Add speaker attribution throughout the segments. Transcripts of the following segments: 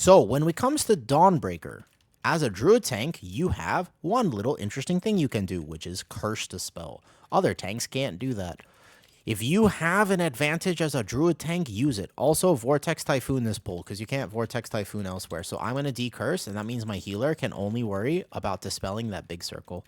Speaker 1: So when it comes to Dawnbreaker, as a Druid tank, you have one little interesting thing you can do, which is Curse the spell. Other tanks can't do that. If you have an advantage as a Druid tank, use it. Also, Vortex Typhoon this pull, because you can't Vortex Typhoon elsewhere. So I'm going to decurse, and that means my healer can only worry about dispelling that big circle.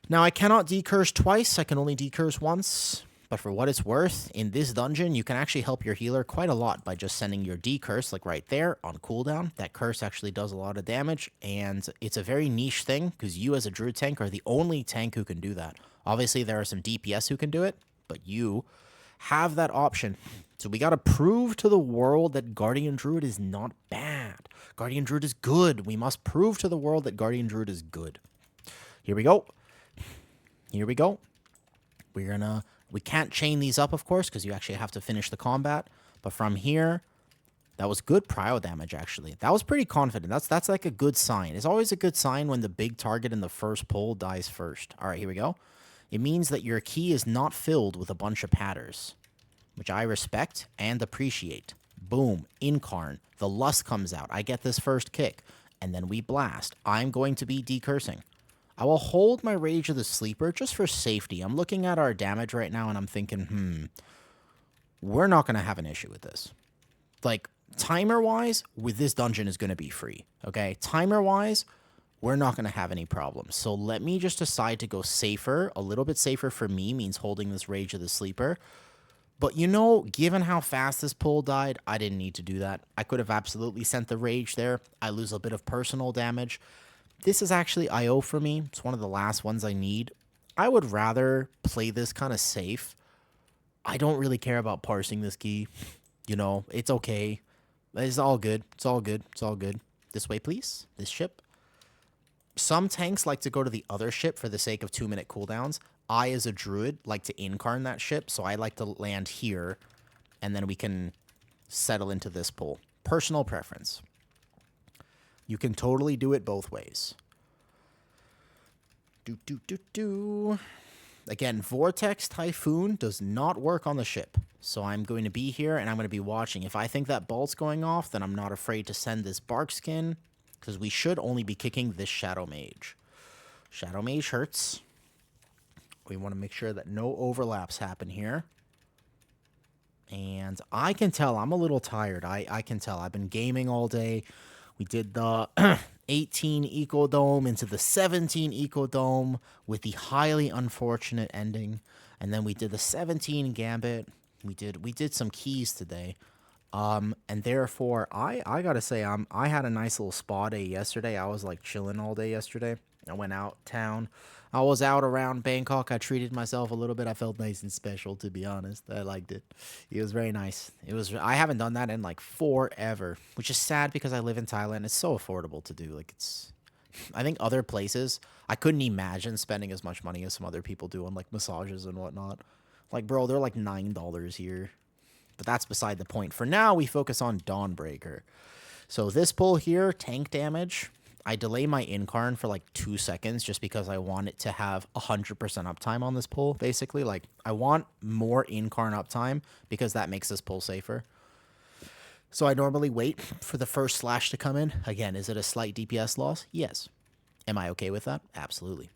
Speaker 1: Now, I cannot decurse twice. I can only decurse once. But for what it's worth, in this dungeon, you can actually help your healer quite a lot by just sending your decurse, like right there, on cooldown. That curse actually does a lot of damage, and it's a very niche thing, because you as a Druid tank are the only tank who can do that. Obviously, there are some DPS who can do it, but you have that option. So we got to prove to the world that Guardian Druid is not bad. Guardian Druid is good. We must prove to the world that Guardian Druid is good. Here we go. Here we go. We can't chain these up, of course, because you actually have to finish the combat. But from here, that was good prio damage, actually. That was pretty confident. That's like a good sign. It's always a good sign when the big target in the first pull dies first. All right, here we go. It means that your key is not filled with a bunch of patters, which I respect and appreciate. Boom, Incarn. The lust comes out. I get this first kick, and then we blast. I'm going to be decursing. I will hold my Rage of the Sleeper just for safety. I'm looking at our damage right now, and I'm thinking, we're not going to have an issue with this. Like, timer-wise, with this dungeon is going to be free, okay? Timer-wise, we're not going to have any problems. So let me just decide to go safer. A little bit safer for me means holding this Rage of the Sleeper. But, you know, given how fast this pull died, I didn't need to do that. I could have absolutely sent the Rage there. I lose a bit of personal damage. This is actually IO for me. It's one of the last ones I need. I would rather play this kind of safe. I don't really care about parsing this key. You know, it's okay. It's all good. It's all good. It's all good. This way, please. This ship. Some tanks like to go to the other ship for the sake of 2-minute cooldowns. I, as a Druid, like to incarn that ship, so I like to land here, and then we can settle into this pull. Personal preference. You can totally do it both ways. Again, Vortex Typhoon does not work on the ship. So I'm going to be here, and I'm going to be watching. If I think that bolt's going off, then I'm not afraid to send this Bark Skin, because we should only be kicking this Shadow Mage. Shadow Mage hurts. We want to make sure that no overlaps happen here. And I can tell I'm a little tired. I can tell. I've been gaming all day. We did the 18 Eco Dome into the 17 Eco Dome with the highly unfortunate ending. And then we did the 17 Gambit. We did some keys today. And therefore, I gotta say, I had a nice little spa day yesterday. I was like chilling all day yesterday. I went out town. I was out around Bangkok. I treated myself a little bit. I felt nice and special, to be honest. I liked it. It was very nice. I haven't done that in like forever, which is sad because I live in Thailand. It's so affordable to do. Like, I think other places, I couldn't imagine spending as much money as some other people do on like massages and whatnot. Like, bro, they're like $9 here. But that's beside the point. For now, we focus on Dawnbreaker. So this pull here, tank damage. I delay my incarn for like 2 seconds just because I want it to have 100% uptime on this pull, basically. Like, I want more incarn uptime because that makes this pull safer. So I normally wait for the first slash to come in. Again, is it a slight DPS loss? Yes. Am I okay with that? Absolutely.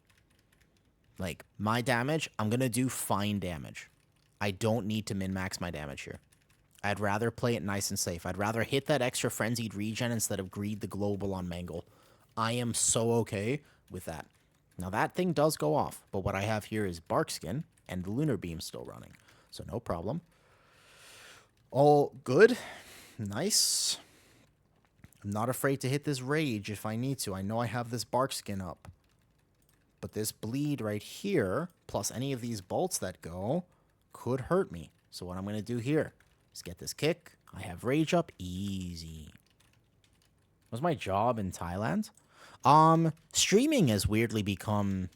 Speaker 1: Like, my damage, I'm going to do fine damage. I don't need to min-max my damage here. I'd rather play it nice and safe. I'd rather hit that extra frenzied regen instead of greed the global on Mangle. I am so okay with that. Now, that thing does go off, but what I have here is Bark Skin and the Lunar Beam still running, so no problem. All good. Nice. I'm not afraid to hit this Rage if I need to. I know I have this Bark Skin up. But this bleed right here, plus any of these bolts that go, could hurt me. So what I'm going to do here is get this kick. I have Rage up. Easy. Was my job in Thailand? Streaming has weirdly become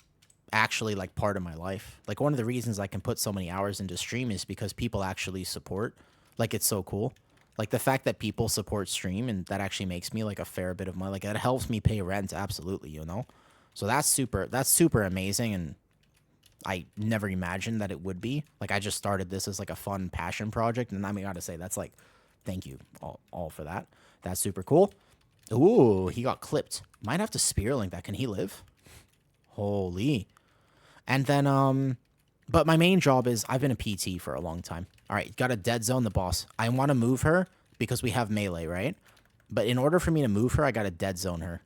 Speaker 1: actually like part of my life. Like, one of the reasons I can put so many hours into stream is because people actually support. Like, it's so cool. Like, the fact that people support stream, and that actually makes me like a fair bit of money. Like, it helps me pay rent, absolutely, you know? So that's super amazing, and I never imagined that it would be. Like, I just started this as like a fun passion project, and I gotta say, that's like Thank you all for that. That's super cool. Ooh, he got clipped. Might have to spear link that. Can he live? Holy. And then, but my main job is I've been a PT for a long time. All right, got to dead zone the boss. I want to move her because we have melee, right? But in order for me to move her, I got to dead zone her.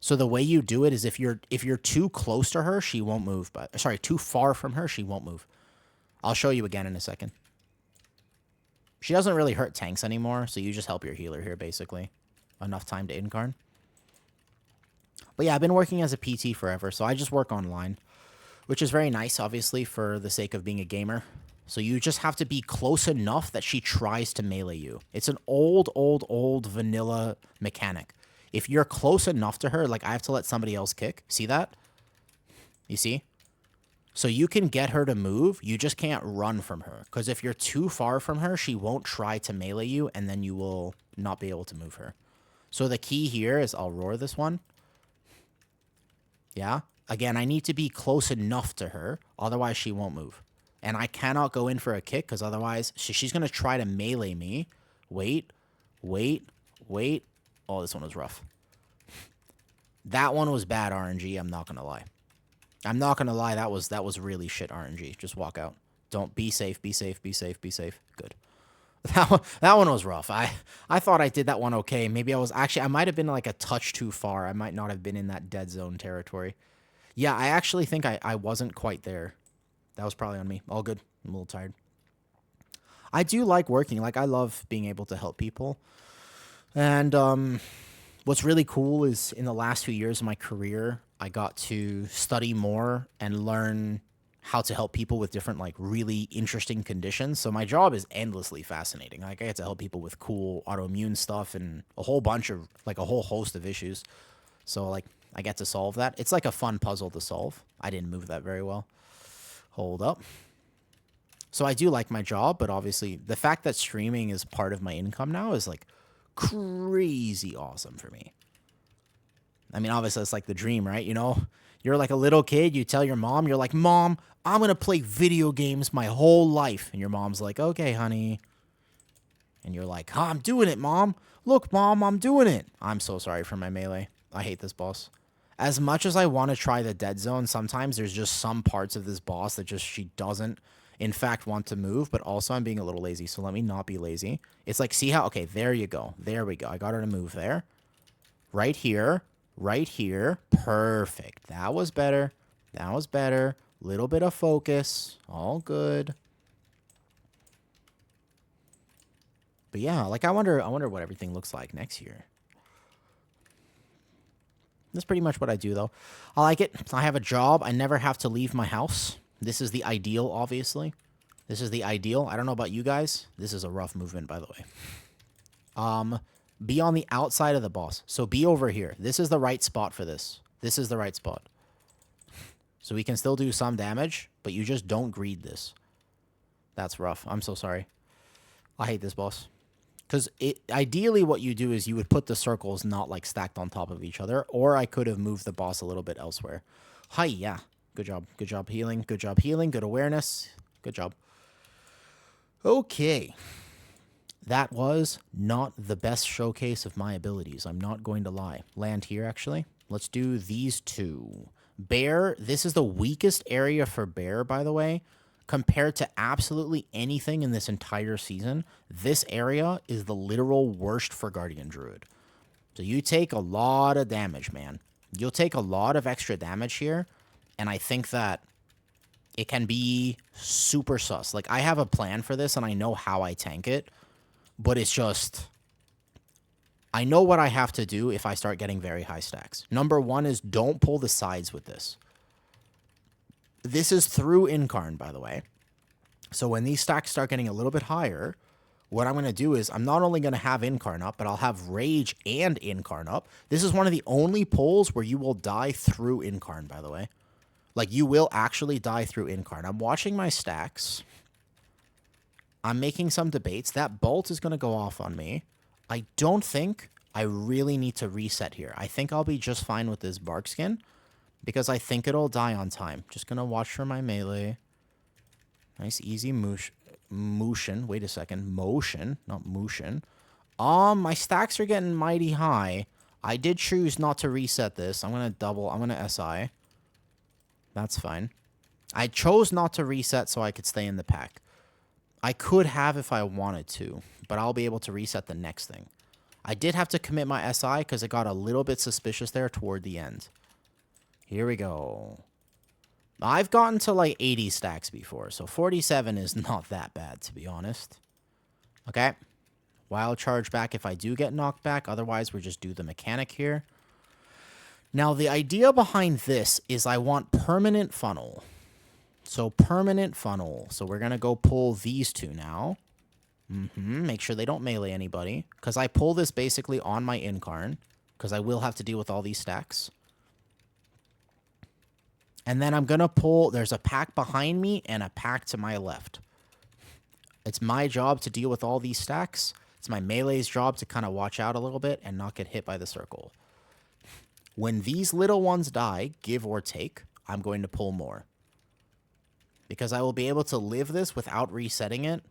Speaker 1: So the way you do it is if you're too close to her, she won't move. But sorry, too far from her, she won't move. I'll show you again in a second. She doesn't really hurt tanks anymore, so you just help your healer here, basically. Enough time to incarn. But yeah, I've been working as a PT forever, so I just work online, which is very nice, obviously, for the sake of being a gamer. So you just have to be close enough that she tries to melee you. It's an old vanilla mechanic. If you're close enough to her, like I have to let somebody else kick. See that? You see? So you can get her to move, you just can't run from her. Because if you're too far from her, she won't try to melee you, and then you will not be able to move her. So the key here is I'll roar this one. Yeah? Again, I need to be close enough to her, otherwise she won't move. And I cannot go in for a kick, because otherwise she's going to try to melee me. Wait. Oh, this one was rough. That one was bad RNG, I'm not going to lie. I'm not going to lie, that was really shit RNG. Just walk out. Don't be safe, be safe, be safe, be safe. Good. That one was rough. I thought I did that one okay. Maybe I was actually, I might have been like a touch too far. I might not have been in that dead zone territory. Yeah, I actually think I wasn't quite there. That was probably on me. All good. I'm a little tired. I do like working. Like, I love being able to help people. And what's really cool is in the last few years of my career, I got to study more and learn how to help people with different, like, really interesting conditions. So my job is endlessly fascinating. Like, I get to help people with cool autoimmune stuff and a whole bunch of, like, a whole host of issues. So, like, I get to solve that. It's like a fun puzzle to solve. I didn't move that very well. Hold up. So I do like my job, but obviously the fact that streaming is part of my income now is, like, crazy awesome for me. I mean, obviously, it's like the dream, right? You know, you're like a little kid. You tell your mom, you're like, Mom, I'm going to play video games my whole life. And your mom's like, okay, honey. And you're like, oh, I'm doing it, Mom. Look, Mom, I'm doing it. I'm so sorry for my melee. I hate this boss. As much as I want to try the dead zone, sometimes there's just some parts of this boss that just she doesn't, in fact, want to move. But also I'm being a little lazy, so let me not be lazy. It's like, see how? Okay, there you go. There we go. I got her to move there. Right here. Right here. Perfect. That was better. That was better. Little bit of focus. All good. But yeah, like I wonder what everything looks like next year. That's pretty much what I do, though. I like it. I have a job. I never have to leave my house. This is the ideal, obviously. This is the ideal. I don't know about you guys. This is a rough movement, by the way. Be on the outside of the boss. So be over here. This is the right spot for this. This is the right spot. So we can still do some damage, but you just don't greed this. That's rough. I'm so sorry. I hate this boss. Because ideally what you do is you would put the circles not like stacked on top of each other, or I could have moved the boss a little bit elsewhere. Hi, yeah. Good job. Good job healing. Good job healing. Good awareness. Good job. Okay. That was not the best showcase of my abilities. I'm not going to lie. Land here, actually. Let's do these two. Bear. This is the weakest area for Bear, by the way. Compared to absolutely anything in this entire season, this area is the literal worst for Guardian Druid. So you take a lot of damage, man. You'll take a lot of extra damage here, and I think that it can be super sus. Like, I have a plan for this, and I know how I tank it, but it's just... I know what I have to do if I start getting very high stacks. Number one is don't pull the sides with this. This is through Incarn, by the way. So when these stacks start getting a little bit higher, what I'm going to do is I'm not only going to have Incarn up, but I'll have Rage and Incarn up. This is one of the only pulls where you will die through Incarn, by the way. Like, you will actually die through Incarn. I'm watching my stacks. I'm making some debates. That bolt is going to go off on me. I don't think I really need to reset here. I think I'll be just fine with this bark skin, because I think it'll die on time. Just going to watch for my melee. Nice, easy motion. Wait a second. Motion, not motion. My stacks are getting mighty high. I did choose not to reset this. I'm going to SI. That's fine. I chose not to reset so I could stay in the pack. I could have if I wanted to, but I'll be able to reset the next thing. I did have to commit my SI because it got a little bit suspicious there toward the end. Here we go. I've gotten to like 80 stacks before, so 47 is not that bad, to be honest. Okay. Wild charge back if I do get knocked back. Otherwise, we just do the mechanic here. Now, the idea behind this is I want permanent funnel. So, permanent funnel. So, we're going to go pull these two now. Make sure they don't melee anybody. Because I pull this basically on my incarn. Because I will have to deal with all these stacks. And then I'm going to pull... There's a pack behind me and a pack to my left. It's my job to deal with all these stacks. It's my melee's job to kind of watch out a little bit and not get hit by the circle. When these little ones die, give or take, I'm going to pull more. Because I will be able to live this without resetting it.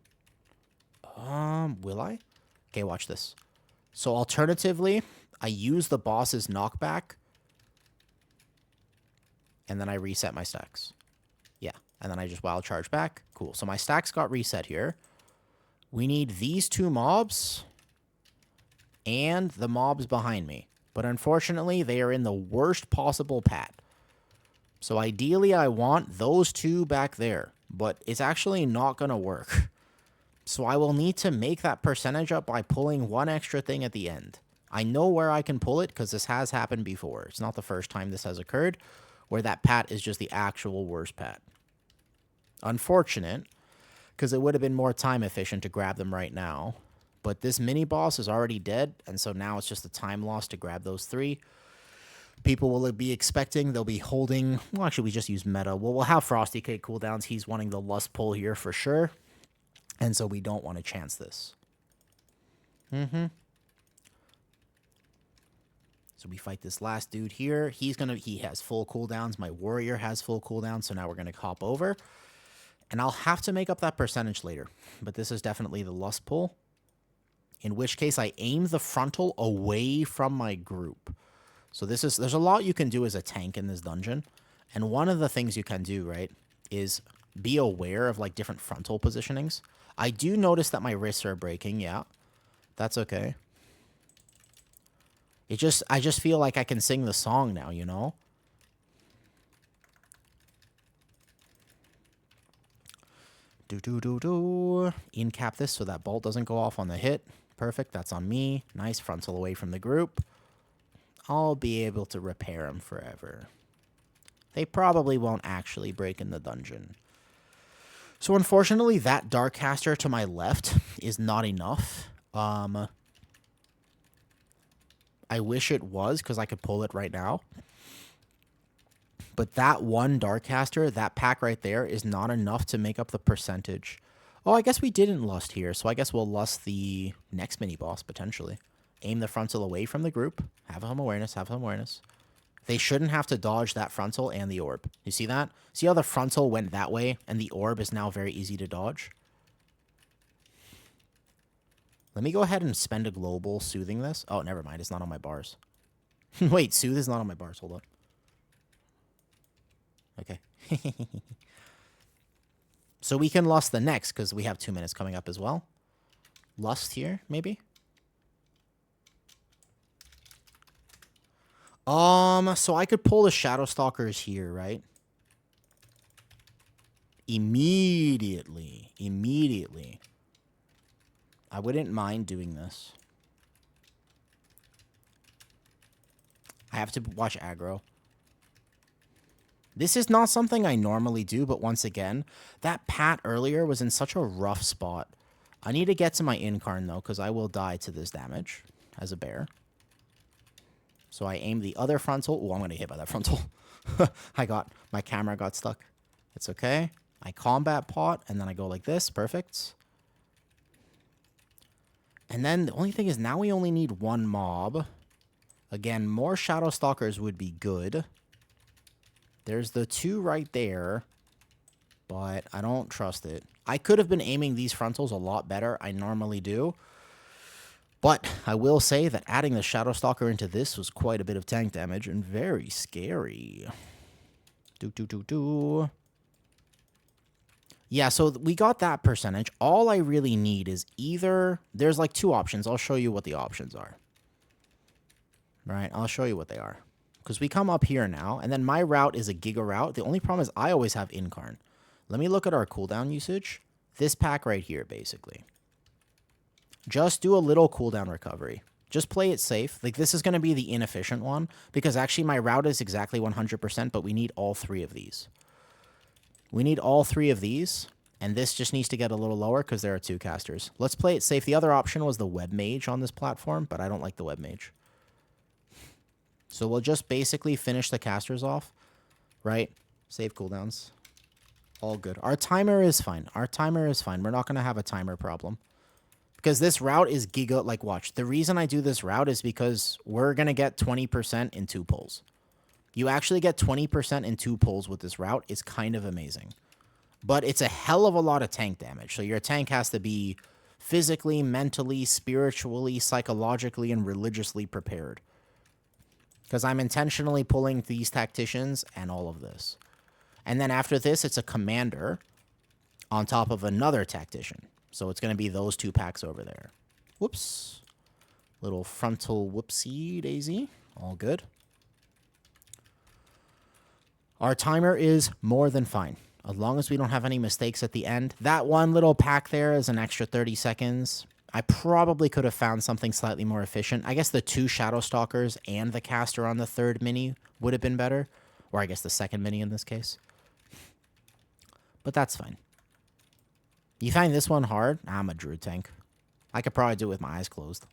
Speaker 1: Will I? Okay, watch this. So alternatively, I use the boss's knockback. And then I reset my stacks. Yeah, and then I just wild charge back. Cool, so my stacks got reset here. We need these two mobs and the mobs behind me. But unfortunately, they are in the worst possible pat. So ideally, I want those two back there. But it's actually not going to work. So I will need to make that percentage up by pulling one extra thing at the end. I know where I can pull it because this has happened before. It's not the first time this has occurred, where that pat is just the actual worst pat. Unfortunate, because it would have been more time efficient to grab them right now. But this mini-boss is already dead, and so now it's just a time loss to grab those three. People will be expecting, they'll be holding... Well, actually, we just use meta. Well, we'll have Frosty Cake cooldowns. He's wanting the Lust pull here for sure. And so we don't want to chance this. So we fight this last dude here. He has full cooldowns. My warrior has full cooldowns, so now we're going to hop over. And I'll have to make up that percentage later. But this is definitely the Lust pull. In which case, I aim the frontal away from my group. So there's a lot you can do as a tank in this dungeon. And one of the things you can do, right, is be aware of, like, different frontal positionings. I do notice that my wrists are breaking, yeah. That's okay. I just feel like I can sing the song now, you know? In-cap this so that bolt doesn't go off on the hit. Perfect, that's on me. Nice, frontal away from the group. I'll be able to repair them forever. They probably won't actually break in the dungeon. So unfortunately, that Darkcaster to my left is not enough. I wish it was, because I could pull it right now. But that one Darkcaster, that pack right there, is not enough to make up the percentage. Oh, I guess we didn't lust here, so I guess we'll lust the next mini-boss, potentially. Aim the frontal away from the group. Have home awareness, have home awareness. They shouldn't have to dodge that frontal and the orb. You see that? See how the frontal went that way, and the orb is now very easy to dodge? Let me go ahead and spend a global soothing this. Oh, never mind. It's not on my bars. Wait, soothe is not on my bars. Hold on. Okay. So we can lust the next, because we have 2 minutes coming up as well. Lust here, maybe? So I could pull the Shadow Stalkers here, right? Immediately. I wouldn't mind doing this. I have to watch aggro. This is not something I normally do, but once again, that pat earlier was in such a rough spot. I need to get to my incarn, though, because I will die to this damage as a bear. So I aim the other frontal. Oh, I'm going to get hit by that frontal. My camera got stuck. It's okay. I combat pot, and then I go like this. Perfect. And then the only thing is now we only need one mob. Again, more Shadow Stalkers would be good. There's the 2 right there, but I don't trust it. I could have been aiming these frontals a lot better. I normally do. But I will say that adding the Shadow Stalker into this was quite a bit of tank damage and very scary. Yeah, so we got that percentage. All I really need is either... There's like two options. I'll show you what the options are. Right, I'll show you what they are. Because we come up here now, and then my route is a Giga route. The only problem is I always have Incarn. Let me look at our cooldown usage. This pack right here, basically. Just do a little cooldown recovery. Just play it safe. Like, this is going to be the inefficient one, because actually my route is exactly 100%, but we need all three of these. We need all three of these, and this just needs to get a little lower because there are two casters. Let's play it safe. The other option was the Web Mage on this platform, but I don't like the Web Mage. So we'll just basically finish the casters off, right? Save cooldowns. All good. Our timer is fine. Our timer is fine. We're not going to have a timer problem. Because this route is giga, like, watch. The reason I do this route is because we're going to get 20% in 2 pulls. You actually get 20% in 2 pulls with this route. It's kind of amazing. But it's a hell of a lot of tank damage. So your tank has to be physically, mentally, spiritually, psychologically, and religiously prepared. Because I'm intentionally pulling these tacticians and all of this. And then after this, it's a commander on top of another tactician. So it's going to be those 2 packs over there. Whoops. Little frontal whoopsie daisy. All good. Our timer is more than fine. As long as we don't have any mistakes at the end. That one little pack there is an extra 30 seconds. I probably could have found something slightly more efficient. I guess the 2 Shadow Stalkers and the caster on the 3rd mini would have been better. Or I guess the 2nd mini in this case. But that's fine. You find this one hard? I'm a Druid tank. I could probably do it with my eyes closed.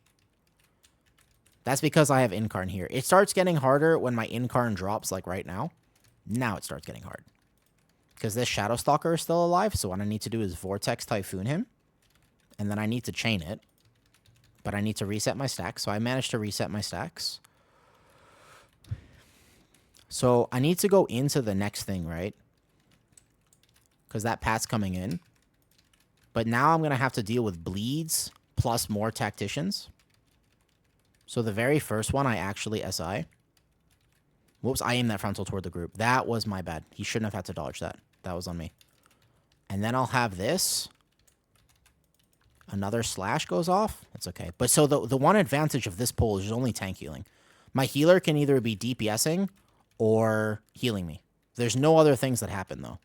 Speaker 1: That's because I have Incarn here. It starts getting harder when my Incarn drops, like right now. Now it starts getting hard. Because this Shadow Stalker is still alive, so what I need to do is Vortex Typhoon him. And then I need to chain it. But I need to reset my stacks. So I managed to reset my stacks. So I need to go into the next thing, right? Because that pat's coming in. But now I'm going to have to deal with bleeds plus more tacticians. So the very first one I actually SI. Whoops, I aimed that frontal toward the group. That was my bad. He shouldn't have had to dodge that. That was on me. And then I'll have this. Another slash goes off. That's okay. But so the one advantage of this pull is only tank healing. My healer can either be DPSing or healing me. There's no other things that happen, though.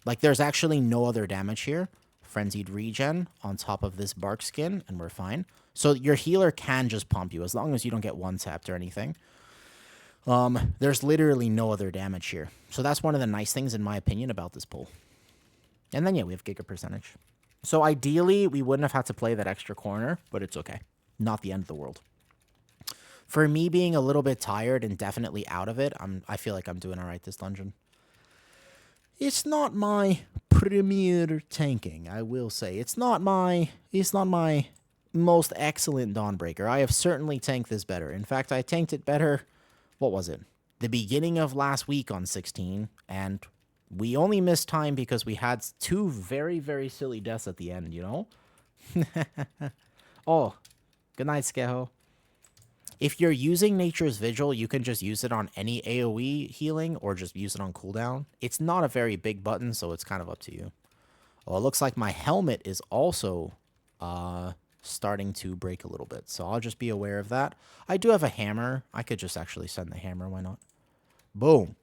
Speaker 1: Like, there's actually no other damage here. Frenzied regen on top of this bark skin, and we're fine. So your healer can just pump you as long as you don't get one-tapped or anything. There's literally no other damage here. So that's one of the nice things, in my opinion, about this pull. And then, yeah, we have Giga percentage. So ideally, we wouldn't have had to play that extra corner, but it's okay. Not the end of the world. For me being a little bit tired and definitely out of it, I feel like I'm doing all right this dungeon. It's not my premier tanking, I will say. It's not my most excellent Dawnbreaker. I have certainly tanked this better. In fact, I tanked it better, what was it? The beginning of last week on 16, and we only missed time because we had 2 very, very silly deaths at the end, you know? Oh, good night, Skeho. If you're using Nature's Vigil, you can just use it on any AoE healing or just use it on cooldown. It's not a very big button, so it's kind of up to you. Well, it looks like my helmet is also starting to break a little bit, so I'll just be aware of that. I do have a hammer. I could just actually send the hammer. Why not? Boom.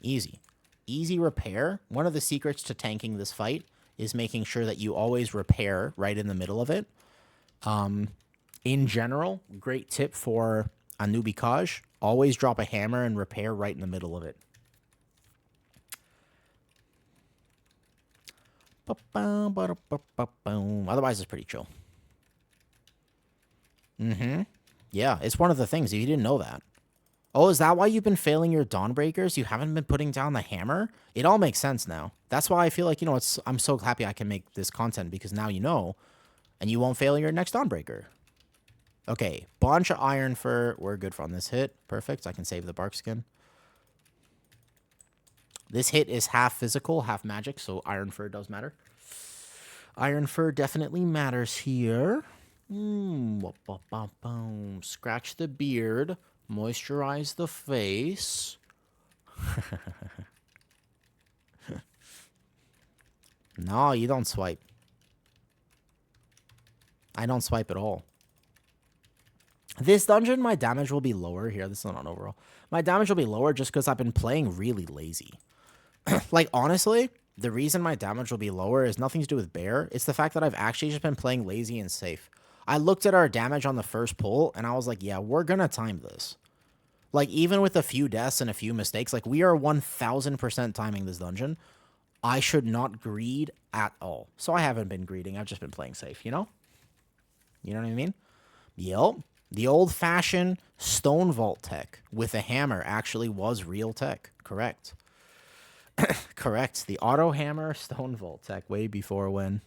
Speaker 1: Easy. Easy repair. One of the secrets to tanking this fight is making sure that you always repair right in the middle of it. In general, great tip for a newbie Kaj, always drop a hammer and repair right in the middle of it. Otherwise, it's pretty chill. Yeah, it's one of the things, if you didn't know that. Oh, is that why you've been failing your Dawnbreakers? You haven't been putting down the hammer? It all makes sense now. That's why I feel like, you know, I'm so happy I can make this content, because now you know, and you won't fail your next Dawnbreaker. Okay, bunch of Iron Fur. We're good on this hit. Perfect. I can save the bark skin. This hit is half physical, half magic, so Iron Fur does matter. Iron Fur definitely matters here. Scratch the beard. Moisturize the face. No, you don't swipe. I don't swipe at all. This dungeon, my damage will be lower. Here, this is not on overall. My damage will be lower just because I've been playing really lazy. Like, honestly, the reason my damage will be lower is nothing to do with bear. It's the fact that I've actually just been playing lazy and safe. I looked at our damage on the first pull, and I was like, yeah, we're going to time this. Like, even with a few deaths and a few mistakes, like, we are 1,000% timing this dungeon. I should not greed at all. So I haven't been greeding. I've just been playing safe, you know? You know what I mean? Yep. The old-fashioned stone vault tech with a hammer actually was real tech. Correct. Correct. The auto hammer stone vault tech way before when.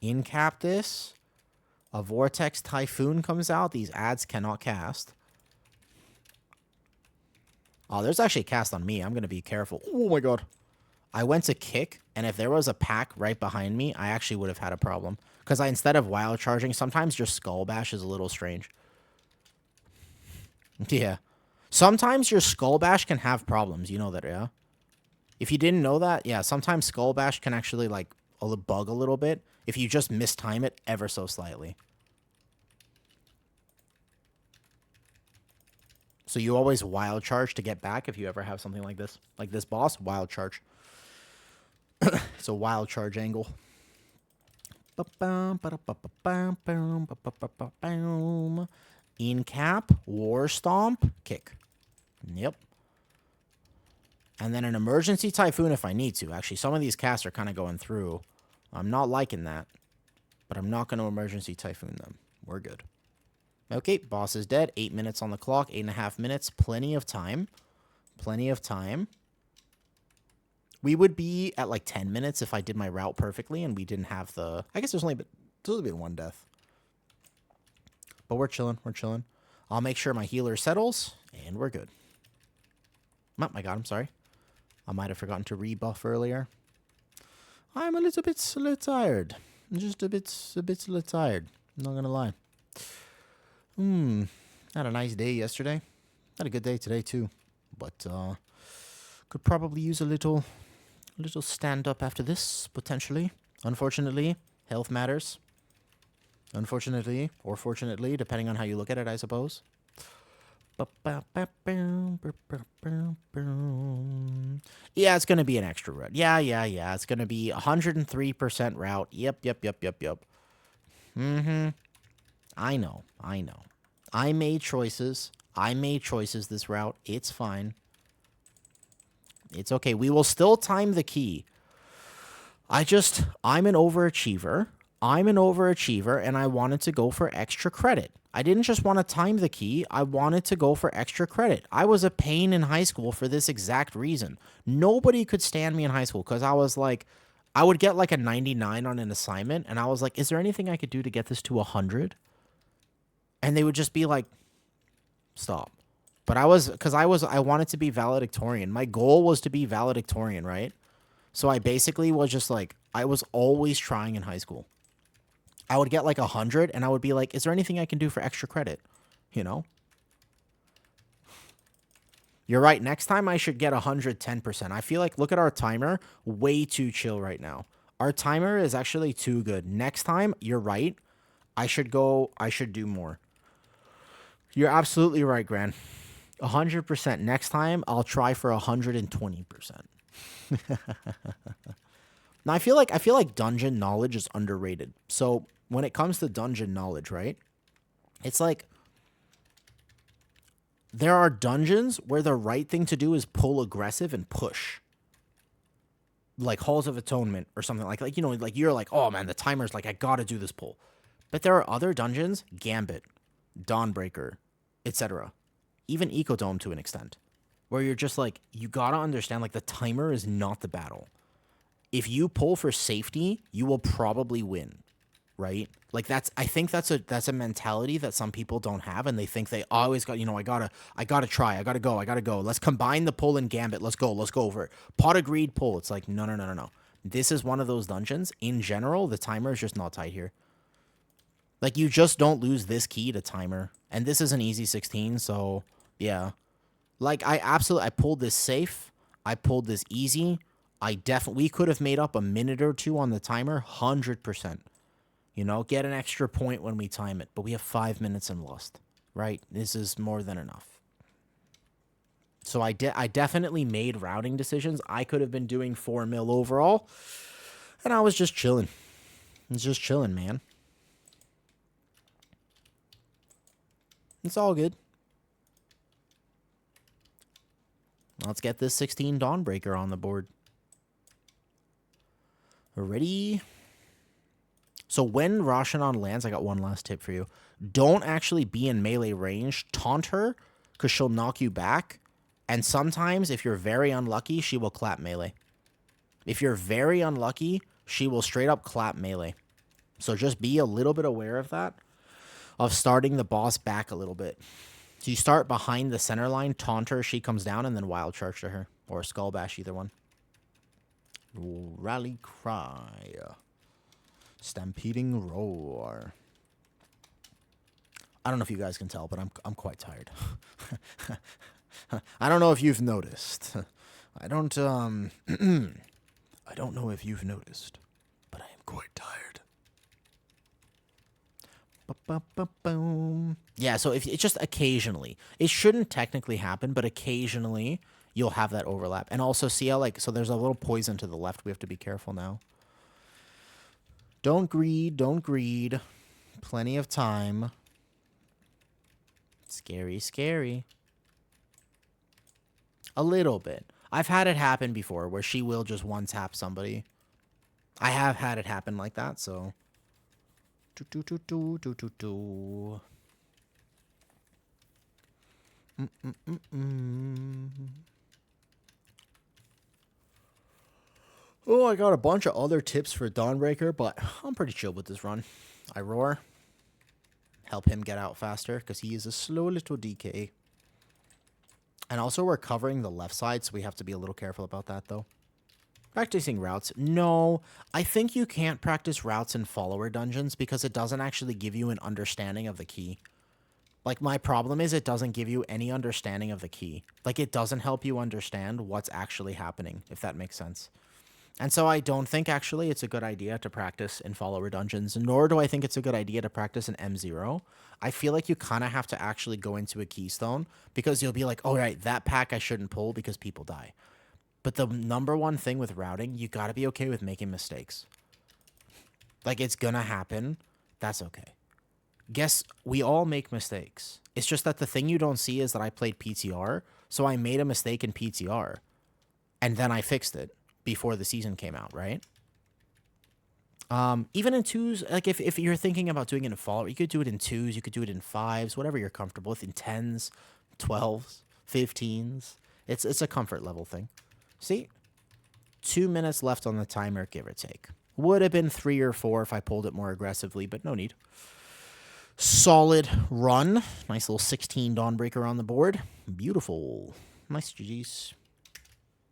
Speaker 1: Incap this. A vortex typhoon comes out. These ads cannot cast. Oh, there's actually a cast on me. I'm going to be careful. Oh my god. I went to kick, and if there was a pack right behind me, I actually would have had a problem. Because instead of wild charging, sometimes your skull bash is a little strange. Yeah. Sometimes your skull bash can have problems. You know that, yeah? If you didn't know that, yeah, sometimes skull bash can actually, like, bug a little bit if you just mistime it ever so slightly. So you always wild charge to get back if you ever have something like this. Like this boss, wild charge. It's a wild charge angle. In cap, war stomp, kick. Yep. And then an emergency typhoon if I need to. Actually, some of these casts are kind of going through. I'm not liking that. But I'm not going to emergency typhoon them. We're good. Okay, boss is dead. 8 minutes on the clock. 8.5 minutes. Plenty of time. Plenty of time. We would be at like 10 minutes if I did my route perfectly and we didn't have the... I guess there's only been one death. But we're chilling. We're chilling. I'll make sure my healer settles, and we're good. Oh my god, I'm sorry. I might have forgotten to rebuff earlier. I'm a little bit tired. Just a bit tired. I'm not gonna lie. Had a nice day yesterday. Had a good day today too. But could probably use a little stand up after this, potentially. Unfortunately, health matters. Unfortunately, or fortunately, depending on how you look at it, I suppose. Yeah, it's going to be an extra route. Yeah. It's going to be 103% route. Yep. I know. I made choices. This route. It's fine. It's okay. We will still time the key. I'm an overachiever. And I wanted to go for extra credit. I didn't just want to time the key. I wanted to go for extra credit. I was a pain in high school for this exact reason. Nobody could stand me in high school because I was like, I would get like a 99 on an assignment, and I was like, is there anything I could do to get this to 100? And they would just be like, stop. But I wanted to be valedictorian. My goal was to be valedictorian, right? So I basically was just like, I was always trying in high school. I would get like 100, and I would be like, is there anything I can do for extra credit? You know? You're right. Next time I should get 110%. I feel like, look at our timer. Way too chill right now. Our timer is actually too good. Next time, you're right. I should do more. You're absolutely right, Gran. 100%. Next time, I'll try for 120%. Now, I feel like dungeon knowledge is underrated. So when it comes to dungeon knowledge, right? It's like there are dungeons where the right thing to do is pull aggressive and push. Like Halls of Atonement or something like you know, like you're like, oh man, the timer's like, I gotta do this pull. But there are other dungeons, Gambit, Dawnbreaker, etc. Even Ecodome to an extent, where you're just like, you gotta understand, like, the timer is not the battle. If you pull for safety, you will probably win. right? Like I think that's a mentality that some people don't have, and they think they always got, I gotta try, I gotta go. Let's combine the pull and gambit. Let's go over it. Pot of greed pull. It's like no, no, no, no, no. This is one of those dungeons. In general, the timer is just not tight here. Like you just don't lose this key to timer, and this is an easy 16. So yeah, like I pulled this safe. I pulled this easy. We could have made up a minute or two on the timer, 100%. Get an extra point when we time it. But we have 5 minutes and lost, right? This is more than enough. So I definitely made routing decisions. I could have been doing 4 mil overall, and I was just chilling. I was just chilling, man. It's all good. Let's get this 16 Dawnbreaker on the board. Ready? So when Roshanon lands, I got one last tip for you. Don't actually be in melee range. Taunt her, because she'll knock you back. And sometimes, if you're very unlucky, she will clap melee. If you're very unlucky, she will straight up clap melee. So just be a little bit aware of that, of starting the boss back a little bit. So you start behind the center line, taunt her, she comes down, and then wild charge to her. Or skull bash, either one. Rally cry. Stampeding roar. I don't know if you guys can tell, but I'm quite tired. I don't know if you've noticed. I don't know if you've noticed, but I am quite tired. Ba-ba-ba-boom. Yeah, so if it's just occasionally. It shouldn't technically happen, but occasionally you'll have that overlap. And also see how so there's a little poison to the left. We have to be careful now. Don't greed, don't greed. Plenty of time. Scary, scary. A little bit. I've had it happen before where she will just one-tap somebody. I have had it happen like that, so. Oh, I got a bunch of other tips for Dawnbreaker, but I'm pretty chill with this run. I roar. Help him get out faster, because he is a slow little DK. And also, we're covering the left side, so we have to be a little careful about that, though. Practicing routes. No, I think you can't practice routes in follower dungeons, because it doesn't actually give you an understanding of the key. Like, my problem is it doesn't give you any understanding of the key. Like, it doesn't help you understand what's actually happening, if that makes sense. And so I don't think, actually, it's a good idea to practice in follower dungeons, nor do I think it's a good idea to practice in M0. I feel like you kind of have to actually go into a keystone, because you'll be like, oh, right, that pack I shouldn't pull because people die. But the number one thing with routing, you got to be okay with making mistakes. Like, it's going to happen. That's okay. Guess we all make mistakes. It's just that the thing you don't see is that I played PTR, so I made a mistake in PTR, and then I fixed it before the season came out, right? Even in twos, like if you're thinking about doing it in follower, you could do it in twos, you could do it in fives, whatever you're comfortable with, in 10s, 12s, 15s. It's a comfort level thing. See? 2 minutes left on the timer, give or take. Would have been 3 or 4 if I pulled it more aggressively, but no need. Solid run. Nice little 16 Dawnbreaker on the board. Beautiful. Nice GG's.